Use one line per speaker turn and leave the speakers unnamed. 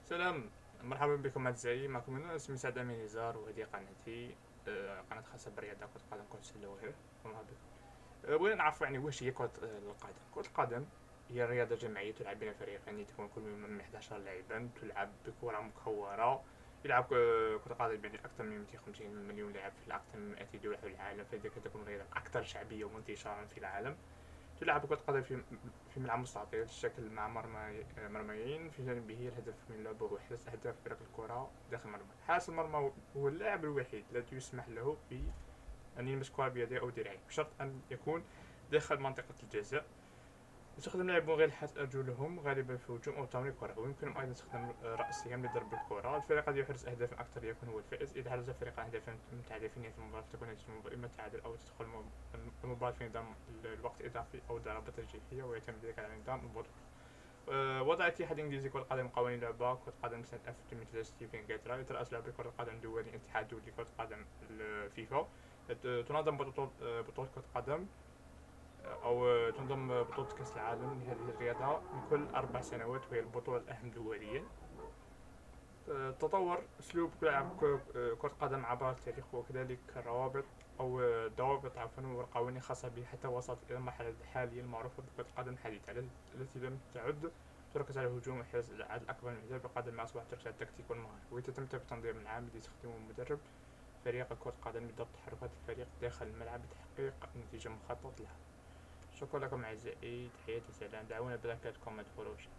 سلام، مرحبا بكم أعزائي. معكم أنا اسمي سعد أمين نزار، وهذه قناتي. قناة خاصة بالرياضة، كرة القدم، كرة السلة وغيره. مرحبا بكم. بغينا نعرفوا يعني واش هي كرة القدم. كرة القدم هي رياضة جماعية تلعب بين فريقين يتكون كل من 11 لاعبا، تلعب بكرة مكورة. يلعب كرة القدم يعني أكثر من 250 مليون لاعب في أكثر من 200 دولة حول العالم، فلذلك تكون الرياضة الأكثر شعبية وانتشارا في العالم. تلعب كرة قدم في ملعب مستطيل الشكل مع مرميين في جانبه. الهدف من اللعبة هو إحراز أهداف بركلة الكرة داخل المرمى. حارس المرمى هو اللاعب الوحيد الذي يسمح له بأن يلمس الكرة بيده أو دراعه، بشرط أن يكون داخل منطقة الجزاء. يستخدم اللاعبون غير أرجلهم غالبا في الهجوم أو تمرير الكرة، ويمكنهم أيضا استخدام رأسهم لضرب الكرة. الفريق الذي يحرز أهدافا أكثر يكون هو الفائز. إذا حرز الفريقان أهدافا متعادلة في نهاية المباراة، تكون نتيجة المباراة إما التعادل أو تدخل المباراة في نظام الوقت الإضافي أو ضربات ترجيحية، ويتم ذلك على نظام البطولة. وضع الاتحاد الإنجليزي كرة القدم قوانين لعبة كرة القدم سنة 1863 في إنجلترا. يترأس لعبة كرة القدم الدولي الاتحاد الدولي لكرة القدم الفيفا. تنظم بطولة كرة القدم، أو تنظم بطولة كأس العالم لهذه الرياضة من كل 4 سنوات، وهي البطولة الأهم دوليا. تطور أسلوب لعب كرة القدم عبر التاريخ، وكذلك الروابط أو ضوابط والقوانين الخاصة به، حتى وصلت إلى المرحلة الحالية المعروفة بكرة القدم الحديثة، التي لم تعد تركز على الهجوم وإحراز العدد الأكبر من الأهداف بقدر ما أصبحت تركز على التكتيك والمهارة. وتتمتع بتنظيم عام الذي يستخدمه المدرب فريق كرة القدم لضبط تحركات الفريق داخل الملعب لتحقيق نتيجة مخطط لها. شكرا لكم أعزائي، تحياتي، سلام. دعونا بذكركم الخروج.